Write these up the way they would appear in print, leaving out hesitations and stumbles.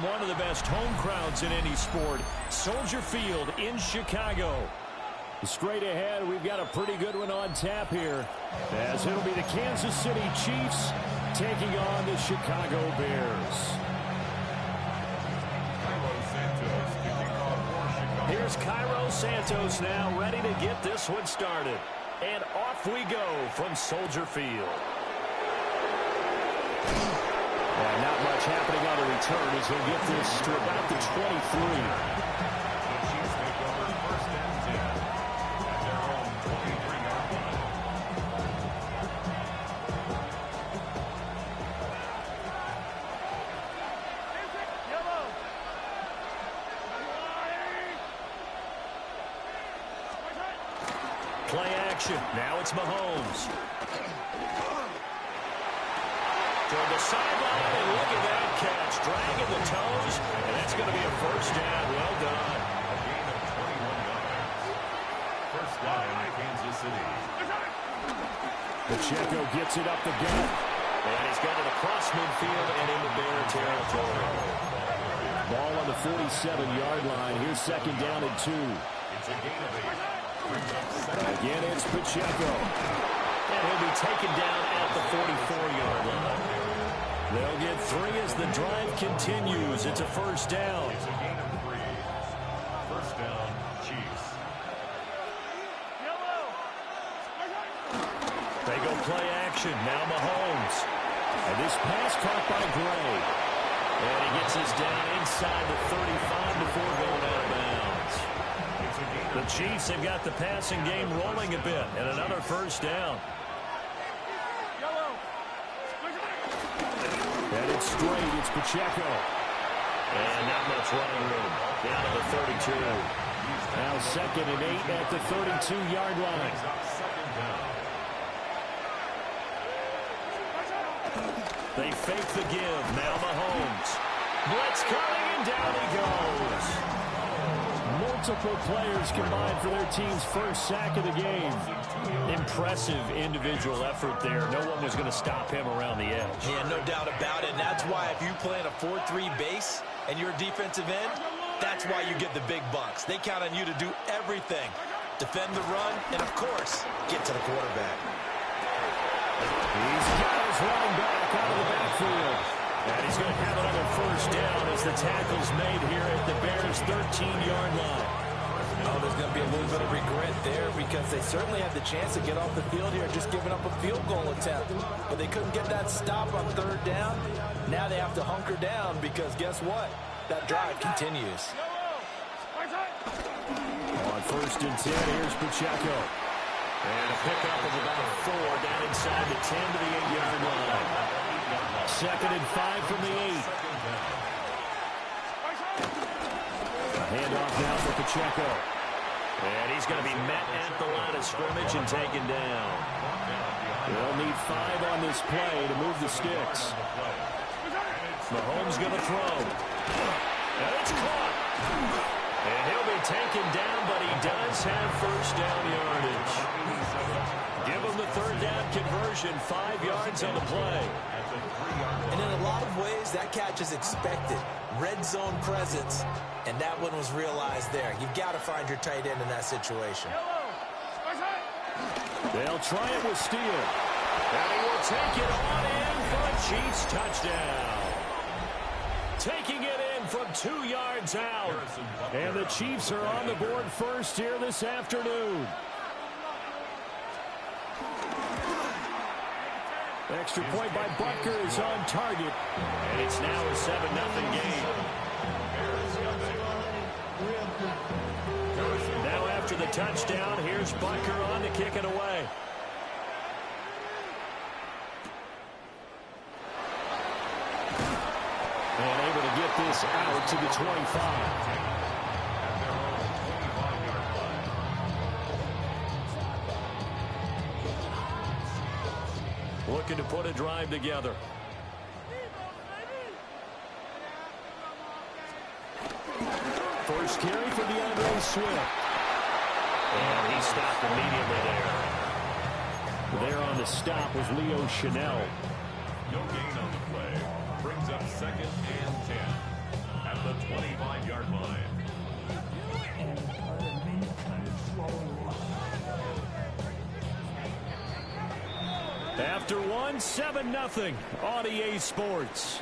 one of the best home crowds in any sport, Soldier Field in Chicago. Straight ahead, we've got a pretty good one on tap here, as it'll be the Kansas City Chiefs taking on the Chicago Bears. Here's Cairo Santos now, ready to get this one started. And off we go from Soldier Field. And not much happening on the return as he'll get this to about the 23. Play action. Now it's Mahomes. Toward the sideline, and look at that catch. Dragging the toes, and that's going to be a first down. Well done. A gain of 21 yards. First down, Kansas City. Pacheco gets it up the gut. And he's got it across midfield and into Bear territory. Ball on the 47-yard line. Here's second down and 2. It's a gain of 8. Again, it's Pacheco. And he'll be taken down at the 44-yard line. They'll get 3 as the drive continues. It's a first down. It's a gain of 3. First down, Chiefs. They go play action. Now Mahomes. And this pass caught by Gray. And he gets us down inside the 35 before going out of bounds. The Chiefs have got the passing game rolling a bit, and another first down. And it's straight. It's Pacheco. And not much running room. Down to the 32. Now second and 8 at the 32-yard line. They fake the give. Now Mahomes. Blitz coming, and down he goes. Multiple players combined for their team's first sack of the game. Impressive individual effort there. No one was going to stop him around the edge. Yeah, no doubt about it. And that's why if you play in a 4-3 base and you're a defensive end, that's why you get the big bucks. They count on you to do everything. Defend the run and, of course, get to the quarterback. He's got his running back out of the backfield. And he's going to have another first down as the tackle's made here at the Bears' 13-yard line. Oh, there's going to be a little bit of regret there because they certainly had the chance to get off the field here, just giving up a field goal attempt. But they couldn't get that stop on third down. Now they have to hunker down because guess what? That drive continues. On first and 10, here's Pacheco. And a pickup of about 4 down inside the 10 to the 8-yard line. Second and 5 from the 8. A handoff now for Pacheco. And he's going to be met at the line of scrimmage and taken down. They'll need 5 on this play to move the sticks. Mahomes going to throw. And it's caught. And he'll be taken down, but he does have first down yardage. Give him the third down conversion, 5 yards on the play. And in a lot of ways, that catch is expected. Red zone presence, and that one was realized there. You've got to find your tight end in that situation. They'll try it with Steele. And he will take it on in for a Chiefs touchdown. Taking it in from 2 yards out. And the Chiefs are on the board first here this afternoon. Extra point by Butker is on target. And it's now a 7-0 game. Now after the touchdown, here's Butker on to kick it away. And able to get this out to the 25. Looking to put a drive together. First carry for DeAndre Swift. And he stopped immediately there. There on the stop was Leo Chanel. No gain on the play. Brings up second and 10. 20-yard line. After one, 7-0 on EA Sports.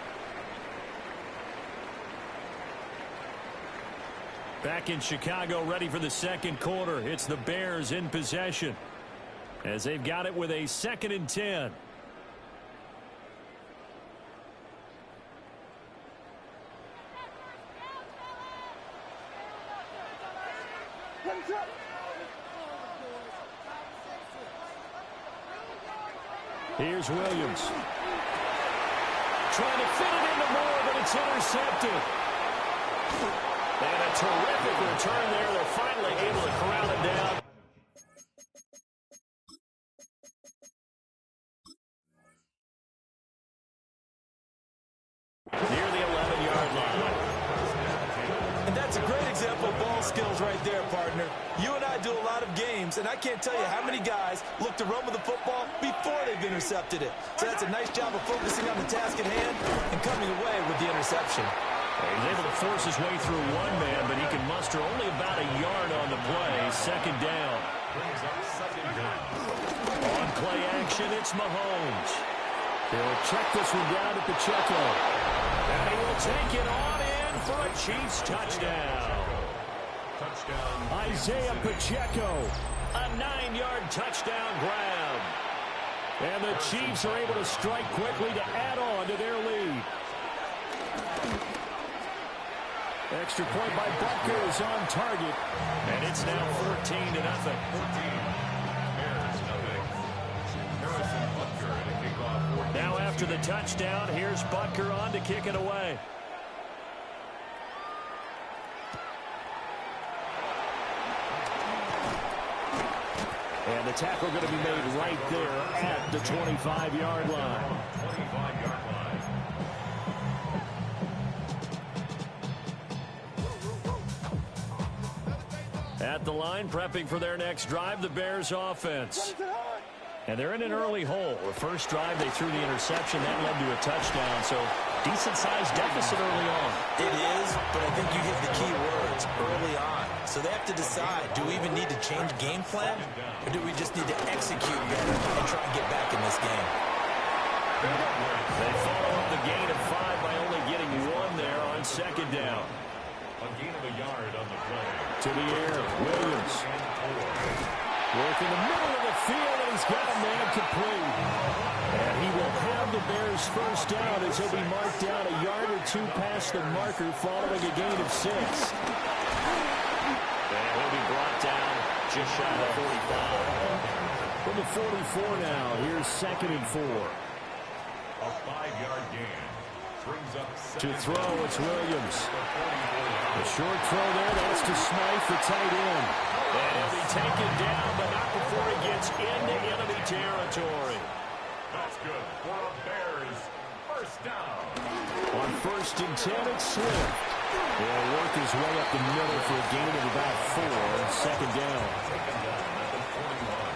Back in Chicago, ready for the second quarter. It's the Bears in possession as they've got it with a 2nd and 10. Here's Williams. Trying to fit it into Moore, but it's intercepted. And a terrific return there. They're finally able to corral it down. Near the 11-yard line. And that's a great example of ball skills right there, partner. You and I do a lot of games, and I can't tell you how many guys look to run with the football before they've intercepted it. So that's a nice job of focusing on the task at hand and coming away with the interception. He's able to force his way through one man, but he can muster only about a yard on the play. 2nd down. On play action, it's Mahomes. He'll check this one down at Pacheco. And he will take it on in for a Chiefs touchdown. Isaiah Pacheco, a 9-yard touchdown grab. And the Chiefs are able to strike quickly to add on to their lead. Extra point by Butker is on target. And it's now 14-0. Now after the touchdown, here's Butker on to kick it away. And the tackle going to be made right there at the 25-yard line. At the line, prepping for their next drive, the Bears offense. And they're in an early hole. The first drive, they threw the interception. That led to a touchdown, so decent-sized deficit early on. It is, but I think you hit the key words, early on. So they have to decide, do we even need to change game plan, or do we just need to execute better and try and get back in this game? They follow up the gain of 5 by only getting 1 there on 2nd down. A gain of a yard on the play. To the air, Williams. Work in the middle of the field, and he's got a man complete. And he will have the Bears first down as he'll be marked down a yard or 2 past the marker following a gain of 6. And he'll be brought down just shy of 45. From the 44 now, here's 2nd and 4. A 5-yard gain. Brings up to throw, it's Williams. The short throw there, that's to Smythe, the tight end. And he'll be taken down, but not before he gets into enemy territory. That's good for a Bears first down. On 1st and 10, it's Swift. He'll work his way up the middle for a gain of about 4. 2nd down. Second down at the 21.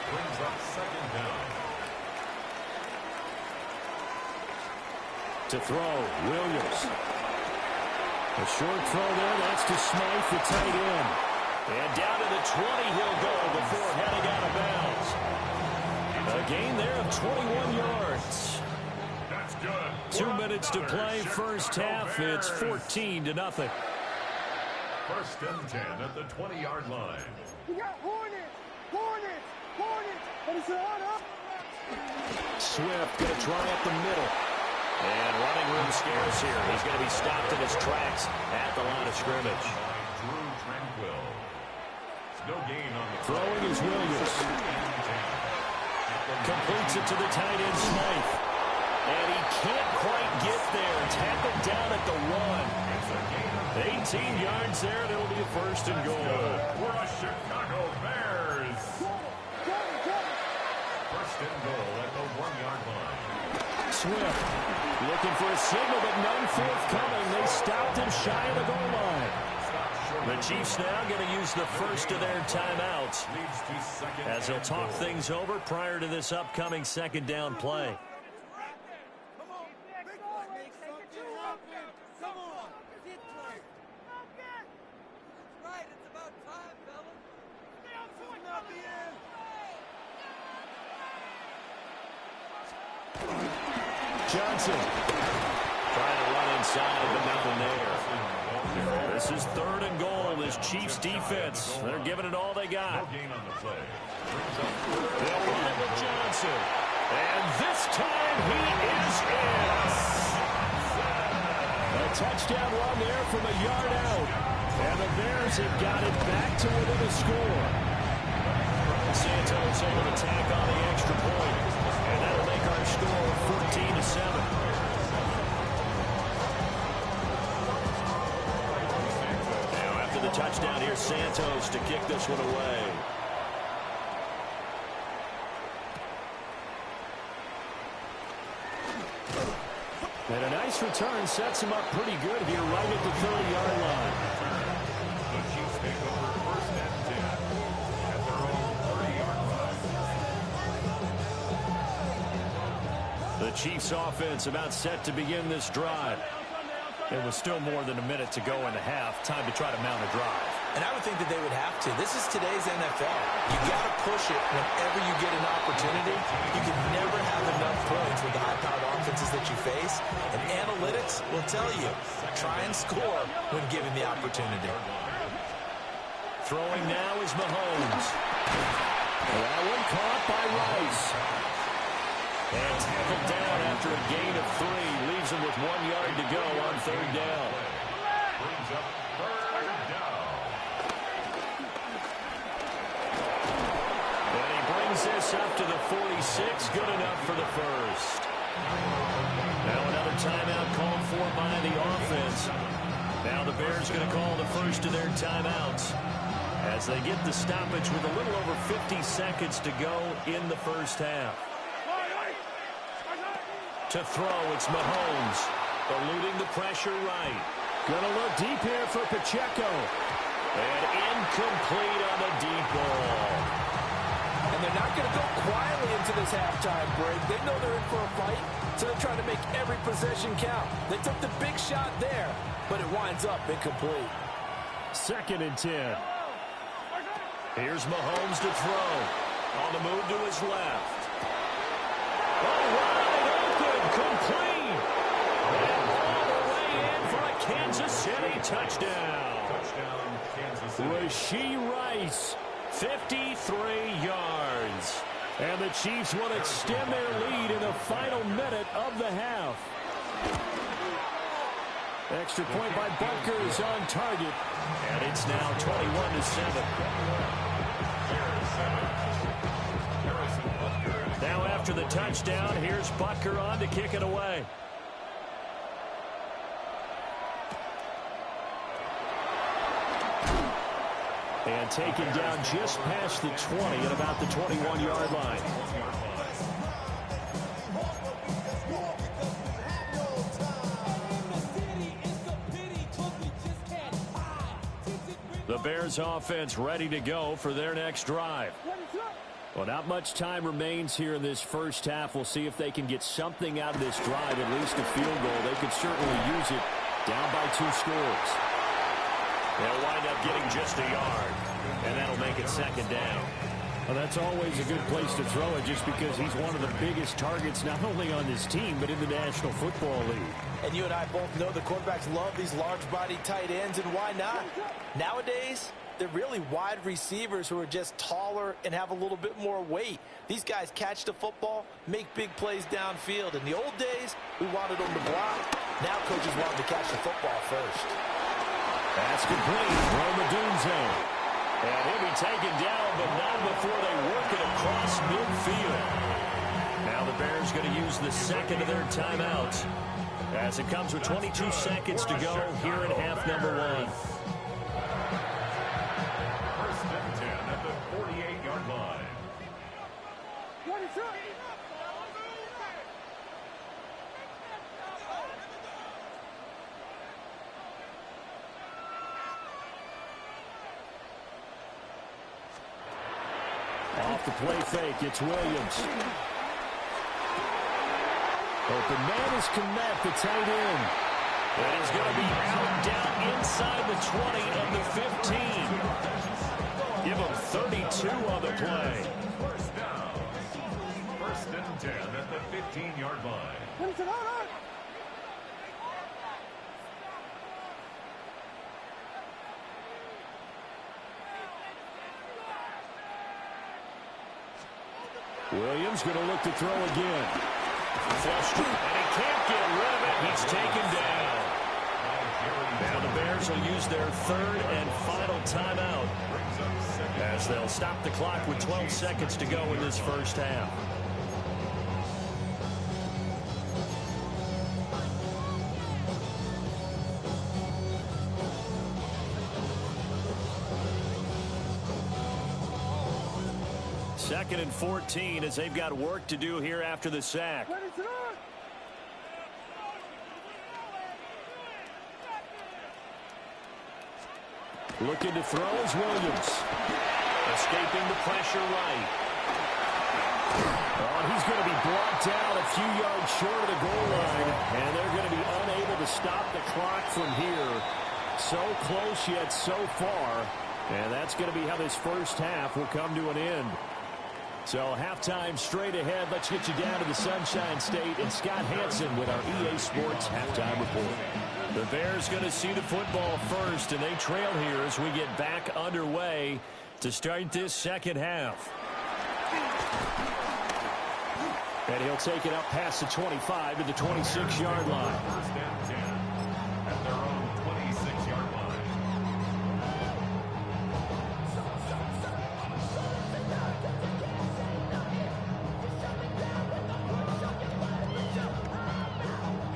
Brings up 2nd down. To throw, Williams. A short throw there, that's to Smythe, the tight end. And down to the 20 he'll go before heading out of bounds. A gain there of 21 yards. That's good. 2 minutes to play, first half. It's 14-0. 1st and 10 at the 20-yard line. We got Hornets! Hornets! Hornets! And it's on up! Swift going to try up the middle. And running room scarce here. He's going to be stopped in his tracks at the line of scrimmage. Drew Tranquill. No gain on the throwing is Williams. Completes it to the tight end Smythe. And he can't quite get there. Tackled down at the 1. 18 yards there, and it'll be a 1st and goal. For a Chicago Bears. 1st and goal at the 1-yard line. Swift looking for a signal, but none forthcoming. They stopped him shy of the goal line. The Chiefs now going to use the first of their timeouts as they'll talk things over prior to this upcoming 2nd down play. Johnson. Trying to run inside, but nothing there. This is 3rd and goal. This Chiefs defense, they're giving it all they got. They'll run it with Johnson. And this time he is in. A touchdown run there from a yard out. And the Bears have got it back to within a score. Santos able to tack on the extra point. And that'll make our score 14-7. The touchdown here, Santos to kick this one away. And a nice return sets him up pretty good here right at the 30-yard line. The Chiefs take over 1st and 10 at their own 30-yard line. The Chiefs offense about set to begin this drive. It was still more than a minute to go in the half. Time to try to mount a drive. And I would think that they would have to. This is today's NFL. You got to push it whenever you get an opportunity. You can never have enough points with the high-powered offenses that you face. And analytics will tell you, try and score when given the opportunity. Throwing now is Mahomes. That one caught by Rice. And tackled down after a gain of 3. Leaves him with 1 yard to go on 3rd down. Brings up 3rd down. And he brings this up to the 46. Good enough for the first. Now another timeout called for by the offense. Now the Bears going to call the first of their timeouts as they get the stoppage with a little over 50 seconds to go in the first half. To throw, it's Mahomes. Eluding the pressure right. Gonna look deep here for Pacheco. And incomplete on the deep ball. And they're not going to go quietly into this halftime break. They know they're in for a fight, so they're trying to make every possession count. They took the big shot there, but it winds up incomplete. 2nd and 10. Here's Mahomes to throw. On the move to his left. Oh, wide open, complete. And all the way in for a Kansas City touchdown. Touchdown, Kansas City. Rashee Rice, 53 yards. And the Chiefs will extend their lead in the final minute of the half. Extra point by Butker is on target. And it's now 21-7. Now after the touchdown, here's Butker on to kick it away. And taken down just past the 20 at about the 21-yard line. The Bears offense ready to go for their next drive. Well, not much time remains here in this first half. We'll see if they can get something out of this drive, at least a field goal. They could certainly use it down by 2 scores. They'll wind up getting just a yard, and that'll make it 2nd down. Well, that's always a good place to throw it just because he's one of the biggest targets not only on this team but in the National Football League. And you and I both know the quarterbacks love these large-bodied tight ends, and why not? Nowadays, they're really wide receivers who are just taller and have a little bit more weight. These guys catch the football, make big plays downfield. In the old days, we wanted them to block. Now coaches want them to catch the football first. That's complete. Roma Dunzo. And he'll be taken down, but not before they work it across midfield. Now the Bears going to use the 2nd of their timeouts as it comes with 22 seconds to go here in half number 1. 1st and 10 at the 48-yard line. Off the play fake, it's Williams. Open man is Komet, the tight end. And he's going to be out down inside the 20 of the 15. Give him 32 on the play. 1st down. 1st and and 10 at the 15-yard line. Williams going to look to throw again. Flushed, and he can't get rid of it. He's taken down. Now the Bears will use their third and final timeout as they'll stop the clock with 12 seconds to go in this first half. Second and 14 as they've got work to do here after the sack. Looking to throw is Williams. Escaping the pressure right. Oh, and he's going to be brought down a few yards short of the goal line. And they're going to be unable to stop the clock from here. So close yet so far. And that's going to be how this first half will come to an end. So halftime straight ahead. Let's get you down to the Sunshine State and Scott Hansen with our EA Sports halftime report. The Bears going to see the football first, and they trail here as we get back underway to start this second half. And he'll take it up past the 25 to the 26-yard line. First and 10 at their own 26-yard line.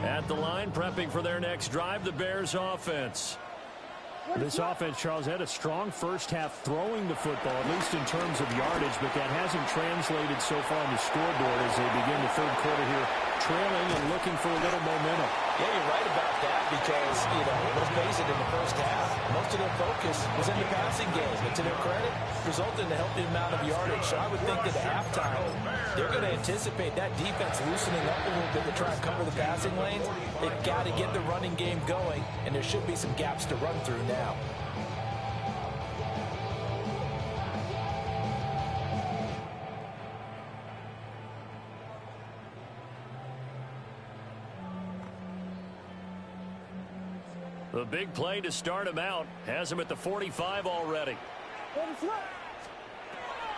At the line, prepping for their next drive, the Bears offense. This offense, Charles, had a strong first half throwing the football, at least in terms of yardage, but that hasn't translated so far on the scoreboard as they begin the third quarter here, trailing and looking for a little momentum. Yeah, you're right about that because, let's face it, in the first half, most of their focus was in the passing game. And to their credit, resulted in a healthy amount of yardage. So I would think that at halftime, they're going to anticipate that defense loosening up a little bit to try and cover the passing lanes. They've got to get the running game going, and there should be some gaps to run through now. The big play to start him out has him at the 45 already.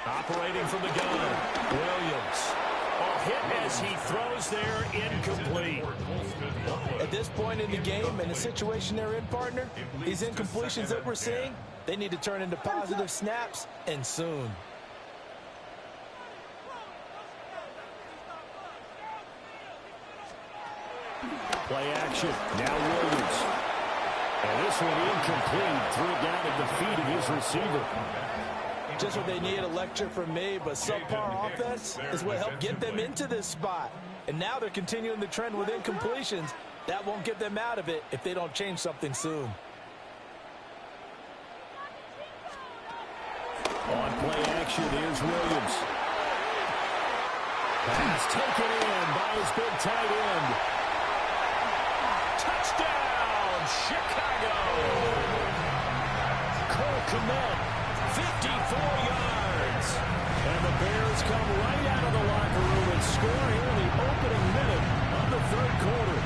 Operating from the gun, Williams. A hit as he throws there, incomplete. At this point in the game and the situation they're in, partner, these incompletions that we're seeing, they need to turn into positive snaps, and soon. Play action. Now Williams. And this one incomplete. Threw it down at the feet of his receiver. Just what they need, a lecture from me, but subpar offense is what helped get them into this spot. And now they're continuing the trend with incompletions. That won't get them out of it if they don't change something soon. On play action, here's Williams. Pass taken in by his big tight end. Touchdown, Chicago! Cole Kmet, 54 yards. And the Bears come right out of the locker room and score here in the opening minute of the third quarter.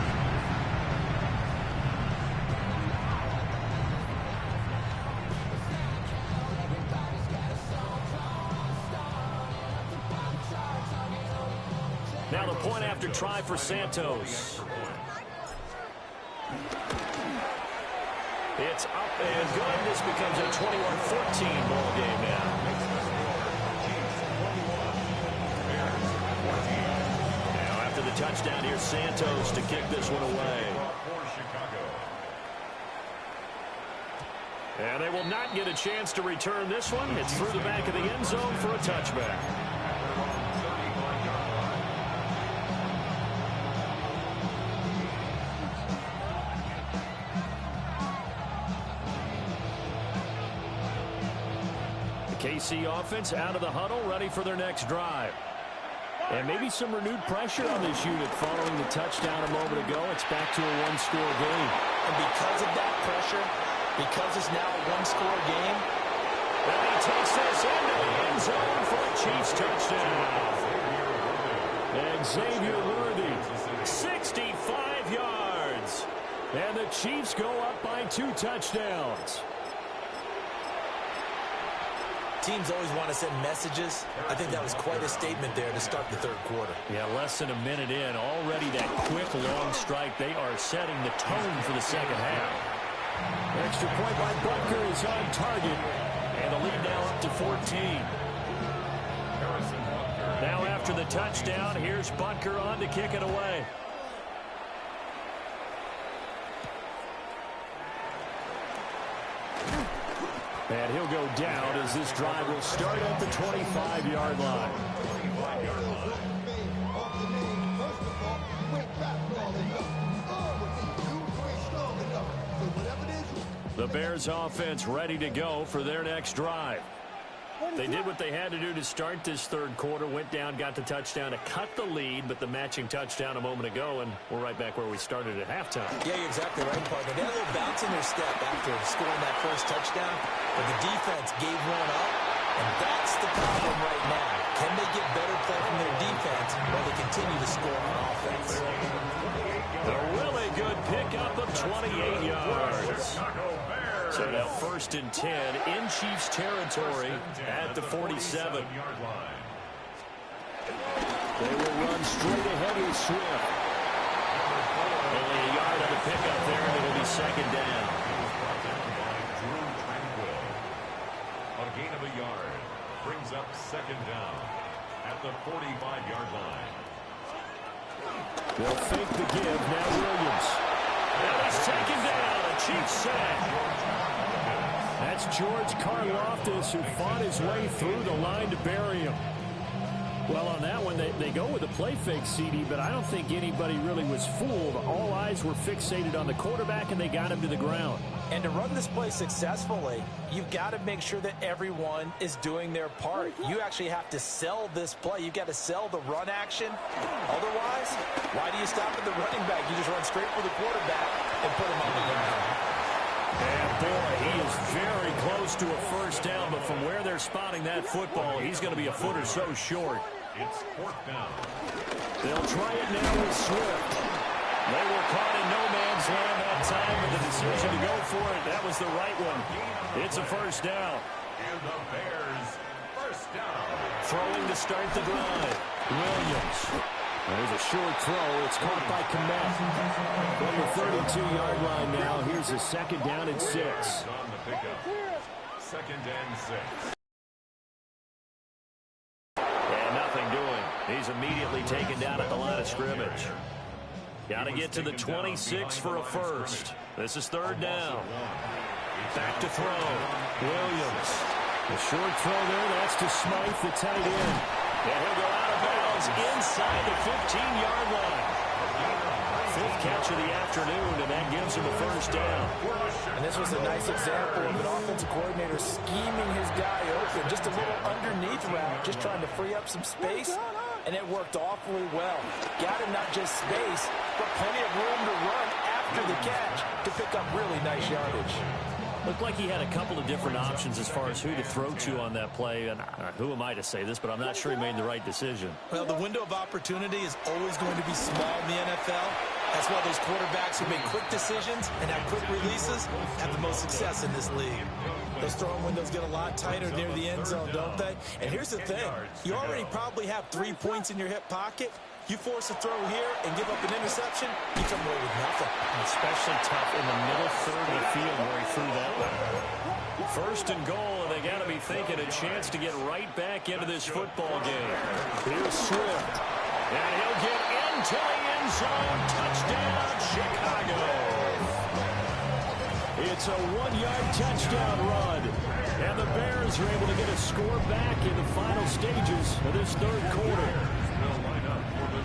Now the point after try for Santos. It's up and good. This becomes a 21-14 ball game now. Now after the touchdown, here's Santos to kick this one away. And they will not get a chance to return this one. It's through the back of the end zone for a touchback. KC offense out of the huddle, ready for their next drive. And maybe some renewed pressure on this unit following the touchdown a moment ago. It's back to a one-score game. And because of that pressure, because it's now a one-score game, and he takes this into the end zone for a Chiefs touchdown. And Xavier Worthy, 65 yards. And the Chiefs go up by 2 touchdowns. Teams always want to send messages. I think that was quite a statement there to start the third quarter. Yeah, less than a minute in. Already that quick, long strike. They are setting the tone for the second half. Extra point by Butker is on target. And the lead now up to 14. Now after the touchdown, here's Butker on to kick it away. And he'll go down as this drive will start at the 25-yard line. The Bears offense ready to go for their next drive. They did what they had to do to start this third quarter, went down, got the touchdown to cut the lead, but the matching touchdown a moment ago, and we're right back where we started at halftime. Yeah, you're exactly right, partner. They had a little bounce in their step after scoring that first touchdown, but the defense gave one up, and that's the problem right now. Can they get better play from their defense while they continue to score on offense? A really good pickup of 28 yards. So now 1st and 10 in Chiefs territory at the 47. They will run straight ahead with Swift. Only a yard on the pickup there, and it'll be second down. A gain of a yard brings up second down at the 45-yard line. They'll fake the give. Now Williams. And he's taken down. A Chiefs sack. That's George Karlaftis, who fought his way through the line to bury him. Well, on that one, they go with a play fake, CD, but I don't think anybody really was fooled. All eyes were fixated on the quarterback, and they got him to the ground. And to run this play successfully, you've got to make sure that everyone is doing their part. You actually have to sell this play. You've got to sell the run action. Otherwise, why do you stop at the running back? You just run straight for the quarterback and put him on the ground. And boy, he is very close to a first down, but from where they're spotting that football, he's going to be a foot or so short. It's 4th down. They'll try it now with Swift. They were caught in no man's land that time, and the decision to go for it, that was the right one. It's a first down. And the Bears, first down. Throwing to start the drive. Williams. There's a short throw. It's caught by Komet. From the 32-yard line now, here's a second down and 6. On the pickup. 2nd and 6. And nothing doing. He's immediately taken down at the line of scrimmage. Got to get to the 26 for a first. This is 3rd down. Back to throw. Williams. The short throw there. That's to Smythe, the tight end. And he'll go out of bounds inside the 15-yard line. 5th catch of the afternoon, and that gives him a first down. And this was a nice example of an offensive coordinator scheming his guy open. Just a little underneath route, just trying to free up some space, and it worked awfully well. Got him not just space, but plenty of room to run after the catch to pick up really nice yardage. Looked like he had a couple of different options as far as who to throw to on that play. And who am I to say this, but I'm not sure he made the right decision. Well, the window of opportunity is always going to be small in the NFL. That's why those quarterbacks who make quick decisions and have quick releases have the most success in this league. Those throwing windows get a lot tighter near the end zone, don't they? And here's the thing. You already probably have 3 points in your hip pocket. You force a throw here and give up an interception, you come away with nothing. Especially tough in the middle third of the field where he threw that one. 1st and goal, and they got to be thinking a chance to get right back into this football game. Here's Swift. And he'll get into the end zone. Touchdown, Chicago. It's a 1-yard touchdown run. And the Bears are able to get a score back in the final stages of this third quarter.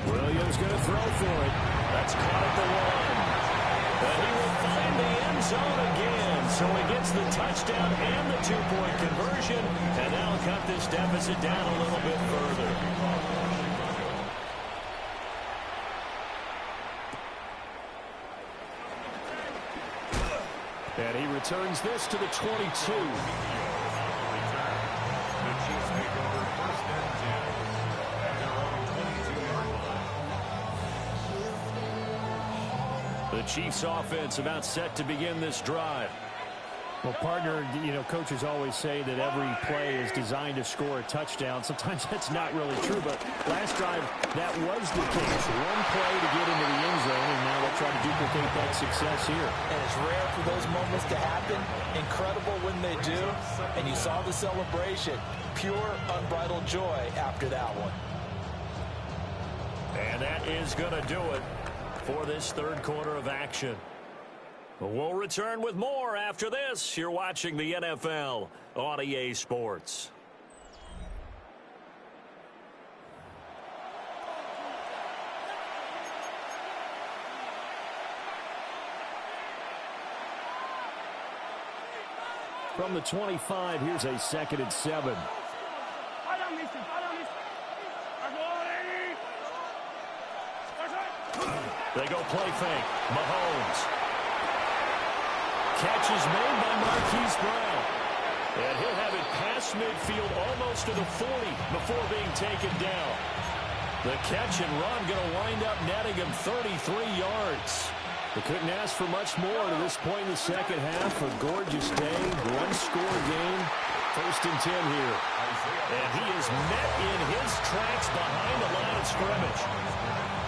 Williams going to throw for it. That's caught at the 1. But he will find the end zone again. So he gets the touchdown and the 2-point conversion. And that'll cut this deficit down a little bit further. And he returns this to the 22. Chiefs offense about set to begin this drive. Well, partner, coaches always say that every play is designed to score a touchdown. Sometimes that's not really true, but last drive, that was the case. One play to get into the end zone, and now they'll try to duplicate that success here. And it's rare for those moments to happen. Incredible when they do. And you saw the celebration. Pure, unbridled joy after that one. And that is going to do it for this third quarter of action. We'll return with more after this. You're watching the NFL on EA Sports. From the 25, here's a 2nd and 7. They go play fake. Mahomes. Catch is made by Marquise Brown. And he'll have it past midfield almost to the 40 before being taken down. The catch and run going to wind up netting him 33 yards. They couldn't ask for much more to this point in the second half. A gorgeous day, one-score game. 1st and 10 here. And he is met in his tracks behind the line of scrimmage.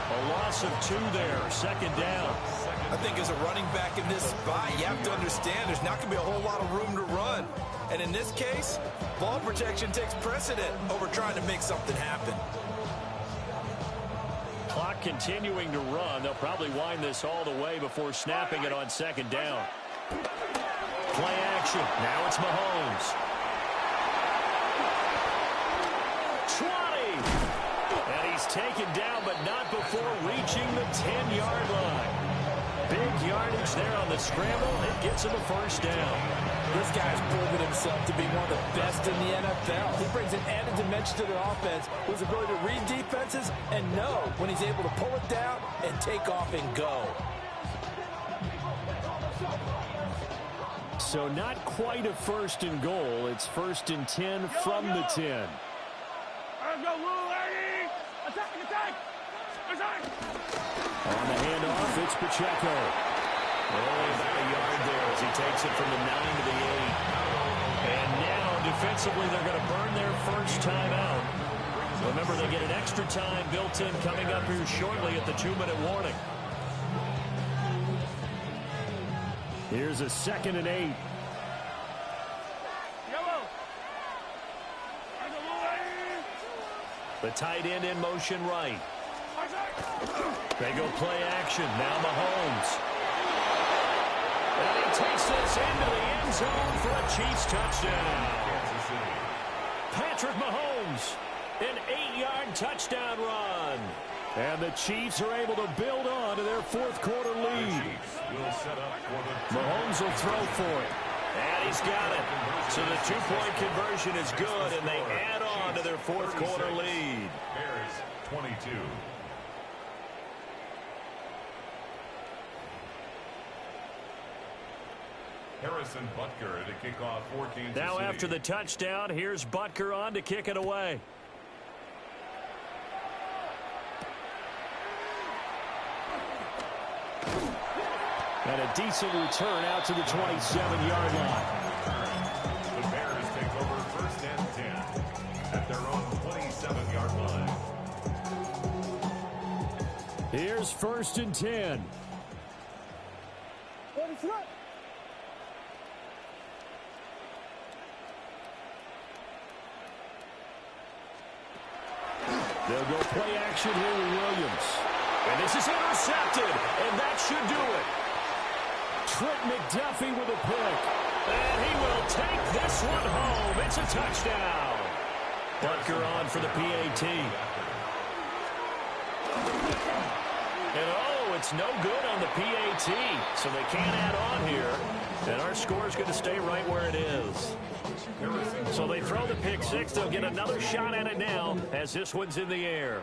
A loss of 2 there, 2nd down. I think as a running back in this spot, you have to understand there's not going to be a whole lot of room to run. And in this case, ball protection takes precedent over trying to make something happen. Clock continuing to run. They'll probably wind this all the way before snapping it on 2nd down. Play action. Now it's Mahomes. 20. And he's taken down, but not before reaching the 10-yard line. Big yardage there on the scramble. It gets him a 1st down. This guy's proven himself to be one of the best in the NFL. He brings an added dimension to their offense with his ability to read defenses and know when he's able to pull it down and take off and go. So not quite a 1st and goal. It's 1st and 10 from the 10. On the handoff, it's Pacheco. Only about a yard there as he takes it from the 9 to the 8. And now, defensively, they're going to burn their 1st time out. Remember, they get an extra time built in coming up here shortly at the 2-minute warning. Here's a 2nd and 8. The tight end in motion right. They go play action. Now Mahomes. And he takes this into the end zone for a Chiefs touchdown. Patrick Mahomes, an 8-yard touchdown run. And the Chiefs are able to build on to their 4th quarter lead. Mahomes will throw for it. And he's got it. So the 2-point conversion is good, and they add on to their 4th quarter lead. Bears 22. Harrison Butker to kick off for Kansas City. Now after the touchdown, here's Butker on to kick it away. And a decent return out to the 27-yard line. The Bears take over 1st and 10 at their own 27-yard line. Here's 1st and 10. They'll go play action here with Williams. And this is intercepted, and that should do it. Trent McDuffie with a pick. And he will take this one home. It's a touchdown. Butker on for the PAT. And it's no good on the PAT, so they can't add on here. And our score is going to stay right where it is. So they throw the pick six. They'll get another shot at it now as this one's in the air.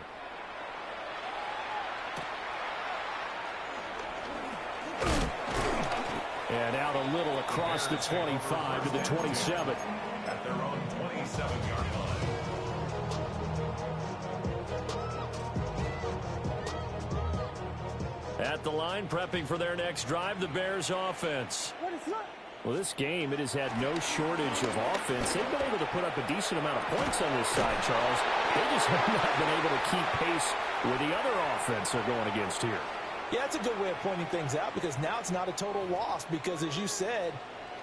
And out a little across the 25 to the 27. At their own 27-yard line. At the line, prepping for their next drive, the Bears offense. Well, this game, it has had no shortage of offense. They've been able to put up a decent amount of points on this side, Charles. They just have not been able to keep pace with the other offense they're going against here. Yeah, that's a good way of pointing things out because now it's not a total loss because, as you said,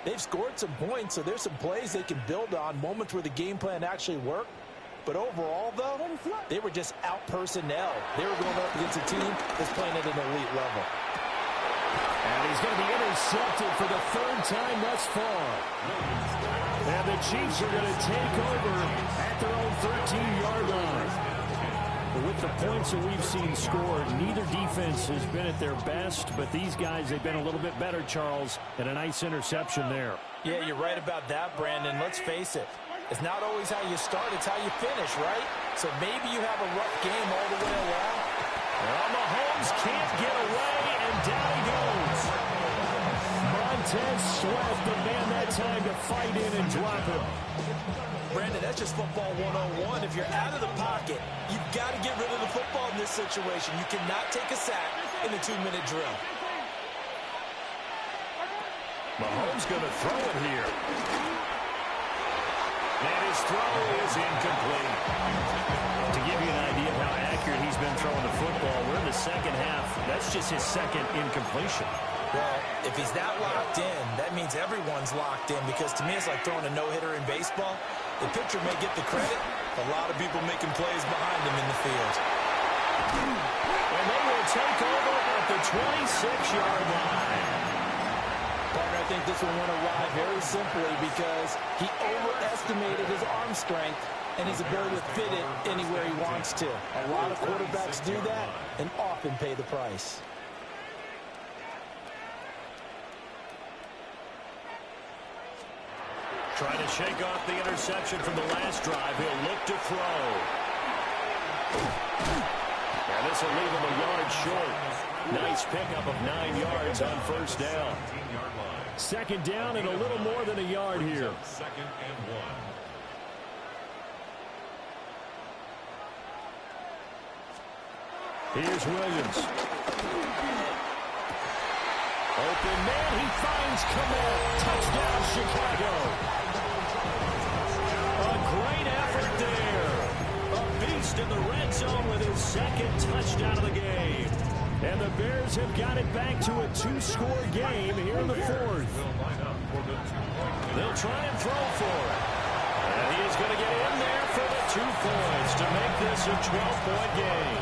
they've scored some points, so there's some plays they can build on, moments where the game plan actually worked. But overall, though, they were just out-personnel. They were going up against a team that's playing at an elite level. And he's going to be intercepted for the third time thus far. And the Chiefs are going to take over at their own 13-yard line. But with the points that we've seen scored, neither defense has been at their best, but these guys, they've been a little bit better, Charles, and a nice interception there. Yeah, you're right about that, Brandon. Let's face it. It's not always how you start, it's how you finish, right? So maybe you have a rough game all the way along. Well, Mahomes can't get away, and down he goes. Montez Sweat, the man that time to fight in and drop him. Brandon, that's just football 101. If you're out of the pocket, you've got to get rid of the football in this situation. You cannot take a sack in a 2-minute drill. Mahomes going to throw it here. And his throw is incomplete. To give you an idea of how accurate he's been throwing the football, we're in the second half. That's just his second incompletion. Well, if he's not locked in, that means everyone's locked in because to me it's like throwing a no-hitter in baseball. The pitcher may get the credit, a lot of people making plays behind him in the field. And they will take over at the 26-yard line. Partner, I think this will win a ride very simply because he overestimated his arm strength and his ability to fit it anywhere he wants to. A lot of quarterbacks do that and often pay the price. Trying to shake off the interception from the last drive. He'll look to throw. And this will leave him a yard short. Nice pickup of 9 yards on first down. Second down and a little more than a yard here. Second and 1. Here's Williams. Open man, he finds Kamal. Touchdown, Chicago. A great effort there. A beast in the red zone with his second touchdown of the game. And the Bears have got it back to a 2-score game here in the fourth. They'll try and throw for it. And he is going to get in there for the 2 points to make this a 12-point game.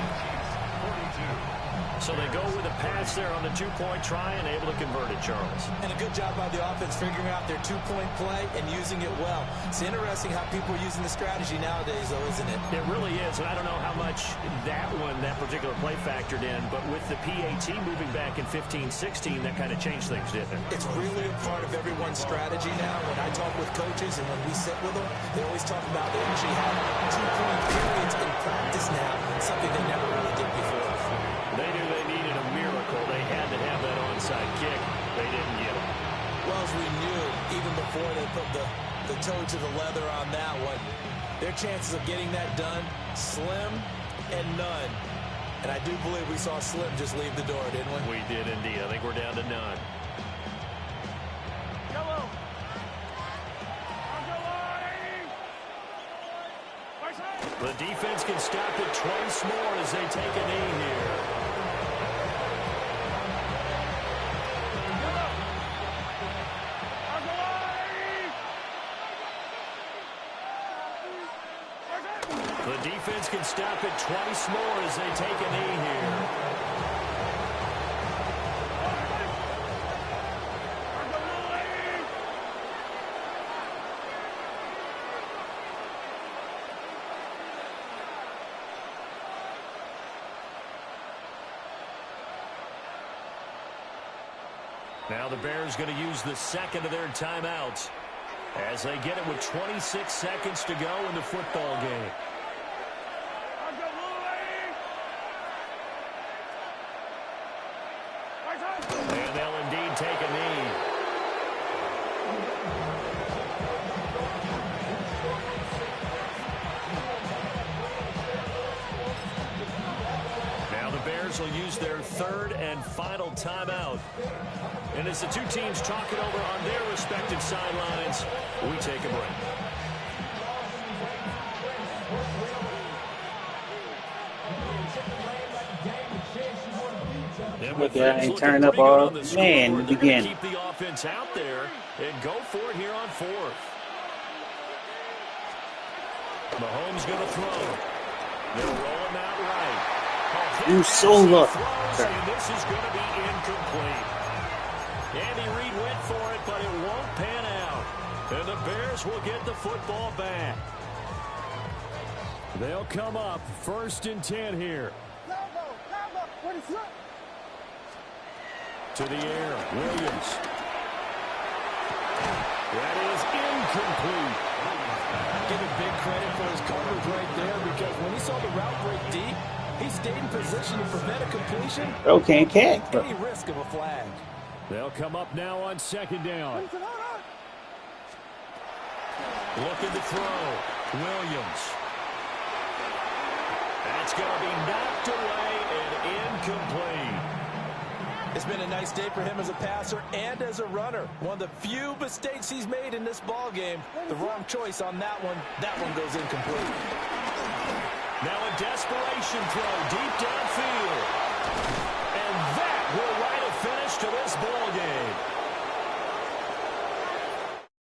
So they go with a pass there on the 2-point try and able to convert it, Charles. And a good job by the offense figuring out their 2-point play and using it well. It's interesting how people are using the strategy nowadays, though, isn't it? It really is, and I don't know how much that particular play factored in, but with the PAT moving back in 15-16, that kind of changed things, didn't it? It's really a part of everyone's strategy now. When I talk with coaches and when we sit with them, they always talk about they actually have 2-point periods in practice now, something they never really did before. They knew they needed a miracle. They had to have that onside kick. They didn't get it. Well, as we knew, even before they put the toe to the leather on that one, their chances of getting that done, slim and none. And I do believe we saw Slim just leave the door, didn't we? We did indeed. I think we're down to none. The defense can stop it twice more as they take a knee here. The defense can stop it twice more as they take a knee here. Now the Bears going to use the second of their timeouts as they get it with 26 seconds to go in the football game. And they'll indeed take a knee. Now the Bears will use their third and final timeout. And as the two teams talk it over on their respective sidelines, we take a break. Look at that, and turn up all man again. Keep the offense out there and go for it here on fourth. Mahomes going to throw. They'll roll him out right. You solo. And this is going to be incomplete. Andy Reid went for it, but it won't pan out. And the Bears will get the football back. They'll come up 1st and 10 here. To the air, Williams. That is incomplete. Give him big credit for his coverage right there, because when he saw the route break deep, he stayed in position to prevent a completion. Okay, catch. Any risk of a flag. They'll come up now on 2nd down. Looking to throw. Williams. That's going to be knocked away and incomplete. It's been a nice day for him as a passer and as a runner. One of the few mistakes he's made in this ball game. The wrong choice on that one. That one goes incomplete. Now a desperation throw deep downfield. And that will write a finish to this ball game.